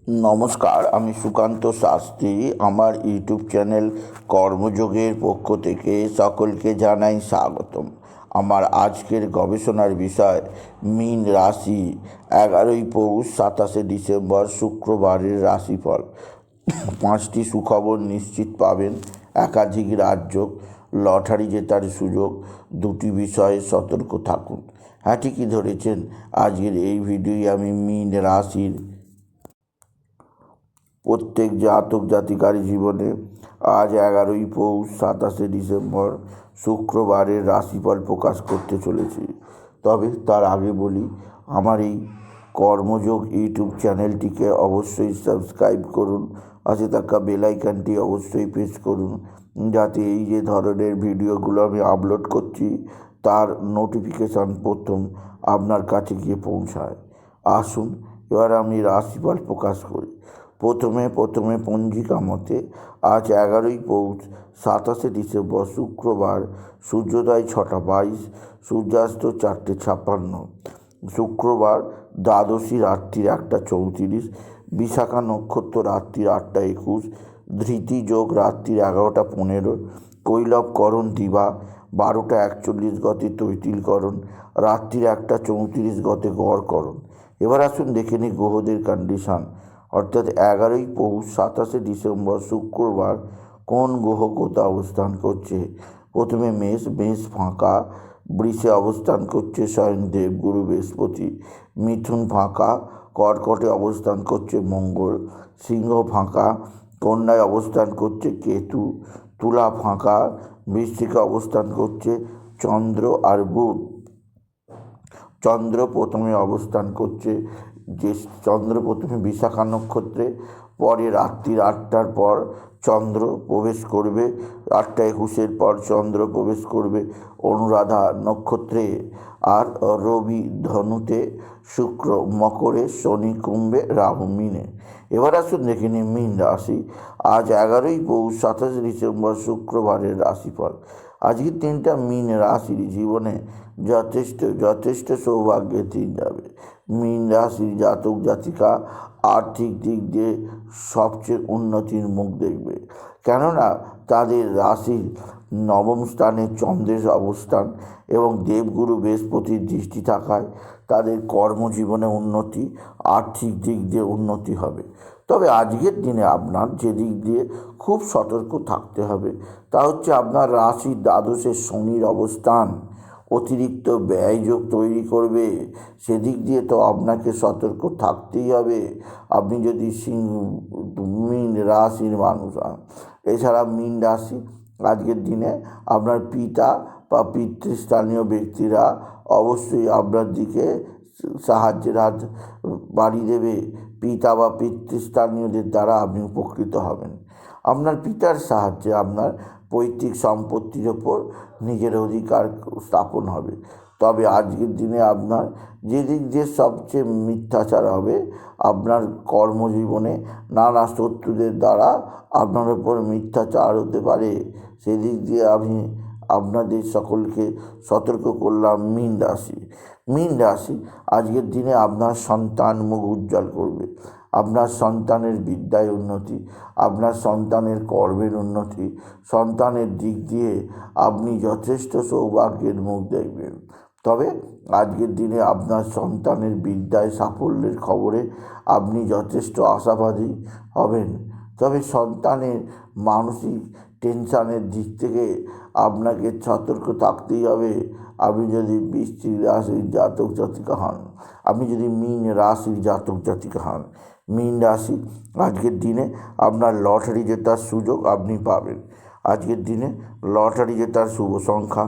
নমস্কার, আমি সুকান্ত শাস্ত্রী। আমার ইউটিউব চ্যানেল কর্মযোগের পক্ষ থেকে সকলকে জানাই স্বাগতম। আমার আজকের গবেষণার বিষয় মীন রাশি, 11ই পৌষ 27শে ডিসেম্বর শুক্রবারের রাশিফল। 5টি সুখবর নিশ্চিত পাবেন, একাধিক রাজযোগ, লটারি জেতার সুযোগ। 2টি বিষয়ে সতর্ক থাকুন। হ্যাঁ, ঠিকই ধরেছেন। আজকের এই ভিডিওয় আমি মীন রাশির প্রত্যেক জাতক জাতিকার জীবনে আজ 11ই পৌষ 27শে ডিসেম্বর শুক্রবারের রাশিফল প্রকাশ করতে চলেছি। তবে তার আগে বলি, আমার এই কর্মযোগ ইউটিউব চ্যানেলটিকে অবশ্যই সাবস্ক্রাইব করুন, পাশে থাকা বেল আইকনটি অবশ্যই প্রেস করুন, যাতে এই যে ধরনের ভিডিওগুলো আমি আপলোড করছি তার নোটিফিকেশান প্রথম আপনার কাছে গিয়ে পৌঁছায়। আসুন এবার আমি রাশিফল প্রকাশ করি। প্রথমে পঞ্জিকা মতে আজ 11ই পৌষ 27শে ডিসেম্বর শুক্রবার, সূর্যোদয় 6টা 22, সূর্যাস্ত 4টে 56। শুক্রবার দ্বাদশী রাত্রির 1টা 34, বিশাখা নক্ষত্র রাত্রির 8টা 21, ধৃতি যোগ রাত্রির 11টা 15, কৈলবকরণ দিবা 12টা 41 গতে তৈতিলকরণ, রাত্রির 1টা 34 গতে গড়করণ। এবার আসুন দেখে নিই গ্রহদের কন্ডিশন, অর্থাৎ 11ই পৌষ 27শে ডিসেম্বর শুক্রবার কোন গ্রহ কোথায় অবস্থান করছে। প্রথমে মেষ ফাঁকা, বৃষে অবস্থান করছে স্বয়ং দেবগুরু বৃহস্পতি, মিথুন ফাঁকা, কর্কটে অবস্থান করছে মঙ্গল, সিংহ ফাঁকা, কন্যায় অবস্থান করছে কেতু, তুলা ফাঁকা, বৃশ্চিকে অবস্থান করছে চন্দ্র আর বুধ। চন্দ্র প্রথমে অবস্থান করছে, যে চন্দ্র প্রথমে বিশাখা নক্ষত্রে, পরে রাত্রির 8টার পর চন্দ্র প্রবেশ করবে, 8টা 21-এর পর চন্দ্র প্রবেশ করবে অনুরাধা নক্ষত্রে, আর রবি ধনুতে, শুক্র মকরে, শনি কুম্ভে, রাহু মীনে। এবার আসুন দেখে নিই মীন রাশি। আজ 11ই পৌষ 27শে ডিসেম্বর শুক্রবারের রাশিফল। আজকের দিনটা মীন রাশির জীবনে যথেষ্ট সৌভাগ্যের দিন যাবে। মীন রাশির জাতক জাতিকা আর্থিক দিক দিয়ে সবচেয়ে উন্নতির মুখ দেখবে, কেননা তাদের রাশির নবম স্থানে চন্দ্রের অবস্থান এবং দেবগুরু বৃহস্পতির দৃষ্টি থাকায় তাদের কর্মজীবনে উন্নতি, আর্থিক দিক দিয়ে উন্নতি হবে। তবে আজকের দিনে আপনার যে দিক দিয়ে খুব সতর্ক থাকতে হবে তা হচ্ছে আপনার রাশির দ্বাদশে শনির অবস্থান অতিরিক্ত ব্যয়যোগ তৈরি করবে। সেদিক দিয়ে তো আপনাকে সতর্ক থাকতেই হবে, আপনি যদি মীন রাশির মানুষ হন। এছাড়া মীন রাশি আজকের দিনে আপনার পিতা বা পিতৃস্থানীয় ব্যক্তিরা অবশ্যই আপনার দিকে সাহায্যের হাত বাড়িয়ে দেবে। পিতা বা পিতৃস্থানীয়দের দ্বারা আপনি উপকৃত হবেন। আপনার পিতার সাহায্যে আপনার পৈতৃক সম্পত্তির ওপর নিজের অধিকার স্থাপন হবে। তবে আজকের দিনে আপনার যে দিক দিয়ে সবচেয়ে মিথ্যাচার হবে, আপনার কর্মজীবনে নানা শত্রুদের দ্বারা আপনার ওপর মিথ্যাচার হতে পারে। সেদিক দিয়ে আমি আপনাদের সকলকে সতর্ক করলাম। মীন রাশি আজকের দিনে আপনার সন্তান মুখ উজ্জ্বল করবে। আপনার সন্তানের বিদ্যায় উন্নতি, আপনার সন্তানের কর্মের উন্নতি, সন্তানের দিক দিয়ে আপনি যথেষ্ট সৌভাগ্যের মুখ দেখবেন। তবে আজকের দিনে আপনার সন্তানের বিদ্যায় সাফল্যের খবরে আপনি যথেষ্ট আশাবাদী হবেন। তবে সন্তানের মানসিক টেনশানের দিক থেকে আপনাকে সতর্ক থাকতেই হবে। আপনি যদি বৃশ্চিক রাশির জাতক জাতিকা হন, আপনি যদি মীন রাশির জাতক জাতিকা হন, মীন রাশি আজকের দিনে আপনার লটারি জেতার সুযোগ আপনি পাবেন। আজকের দিনে লটারি জেতার শুভ সংখ্যা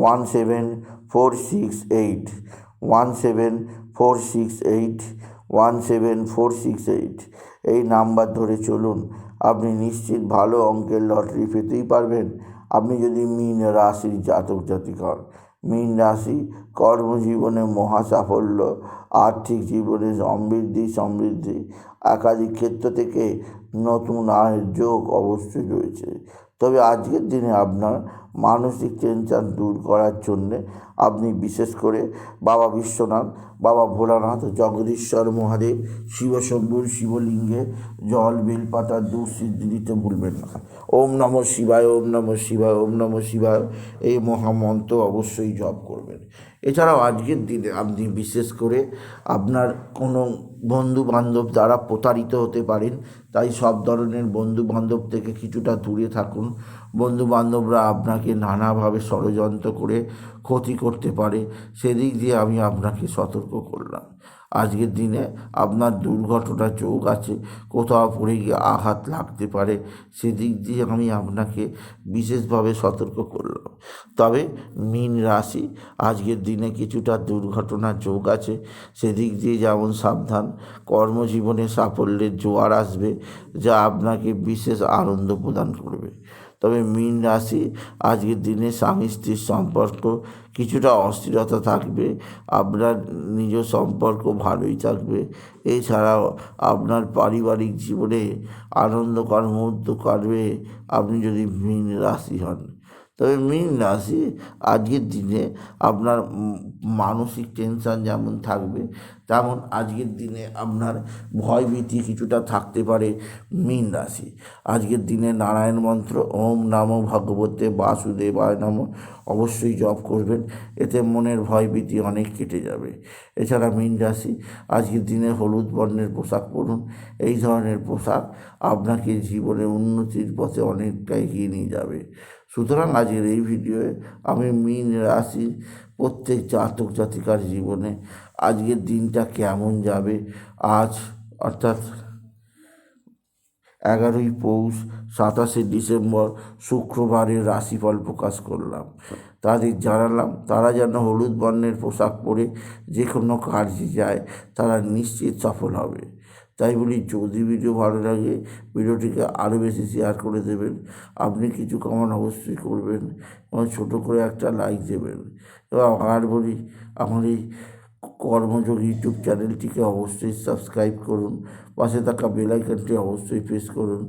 17468, 17468, 17468। এই নাম্বার ধরে চলুন, আপনি নিশ্চিত ভালো অঙ্কের লটারি পেতেই পারবেন। আপনি যদি মীন রাশির জাতক জাতিকা হন। মীন রাশি কর্মজীবনে মহা সাফল্য, আর্থিক জীবনে সমৃদ্ধি, একাধিক ক্ষেত্র থেকে নতুন আয়ের যোগ অবশ্যই রয়েছে। তবে আজকের দিনে আপনার মানসিক টেনশন দূর করার জন্যে আপনি বিশেষ করে বাবা বিশ্বনাথ, বাবা ভোলানাথ, জগদীশ্বর মহাদেব, শিবশম্ভুর শিবলিঙ্গে জল বেলপাতা দুধ সিদ্ধি দিতে ভুলবেন না। ওম নমঃ শিবায়, ওম নমঃ শিবায়, ওম নমঃ শিবায় এই মহামন্ত্র অবশ্যই জপ করবেন। এছাড়াও আজকের দিনে আপনি বিশেষ করে আপনার কোনো বন্ধু বান্ধব দ্বারা প্রতারিত হতে পারেন, তাই সব ধরনের বন্ধু বান্ধব থেকে কিছুটা দূরে থাকুন। বন্ধু বান্ধবরা আপনাকে নানাভাবে ষড়যন্ত্র করে ক্ষতি করতে পারে, সেদিক দিয়ে আমি আপনাকে সতর্ক করলাম। আজকের দিনে আপনার দুর্ঘটনার যোগ আছে, কোথাও পড়ে গিয়ে আঘাত লাগতে পারে, সেদিক দিয়ে আমি আপনাকে বিশেষভাবে সতর্ক করলাম। তবে মীন রাশি, আজকের দিনে কিছুটা দুর্ঘটনার যোগ আছে, সেদিক দিয়ে যেমন সাবধান। কর্মজীবনে সাফল্যের জোয়ার আসবে, যা আপনাকে বিশেষ আনন্দ প্রদান করবে। তবে মীন রাশি, আজকের দিনে স্বামী স্ত্রীর সম্পর্ক কিছুটা অস্থিরতা থাকবে, আপনার নিজ সম্পর্ক ভালোই থাকবে। এছাড়াও আপনার পারিবারিক জীবনে আনন্দকর মুহূর্ত কাটবে আপনি যদি মীন রাশি হন। তবে মীন রাশি, আজকের দিনে আপনার মানসিক টেনশন যেমন থাকবে, তেমন আজকের দিনে আপনার ভয়ভীতি কিছুটা থাকতে পারে। মীন রাশি, আজকের দিনে নারায়ণ মন্ত্র ওম নমো ভগবতে বাসুদেবায় নমঃ অবশ্যই জপ করবেন, এতে মনের ভয়ভীতি অনেক কেটে যাবে। এছাড়া মীন রাশি, আজকের দিনে হলুদ বর্ণের পোশাক পরুন। এই ধরনের পোশাক আপনাকে জীবনে উন্নতির পথে অনেকটা এগিয়ে নিয়ে যাবে। সুতরাং আজকের এই ভিডিওয়ে আমি মীন রাশির প্রত্যেক জাতক জাতিকার জীবনে আজকের দিনটা কেমন যাবে, আজ অর্থাৎ 11ই পৌষ 27শে ডিসেম্বর শুক্রবারের রাশিফল প্রকাশ করলাম। তাদের জানালাম তারা যেন হলুদ বর্ণের পোশাক পরে যে কোনো কাজে যায়, তারা নিশ্চিত সফল হবে। তাই বলি, যদি ভিডিও ভালো লাগে ভিডিওটিকে আরও বেশি শেয়ার করে দেবেন। আপনি কিছু কমেন্ট অবশ্যই করবেন এবং ছোটো করে একটা লাইক দেবেন। এবং আর বলি, আমার এই কর্মযোগ ইউটিউব চ্যানেলটিকে অবশ্যই সাবস্ক্রাইব করুন, পাশে থাকা বেল আইকনটি অবশ্যই প্রেস করুন,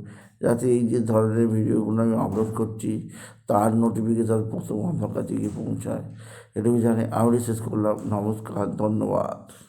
যাতে এই যে ধরনের ভিডিওগুলো আমি আপলোড করছি তার নোটিফিকেশান প্রথম আপনার কাছে গিয়ে পৌঁছায়। এটুকু জানে আমি শেষ করলাম। নমস্কার, ধন্যবাদ।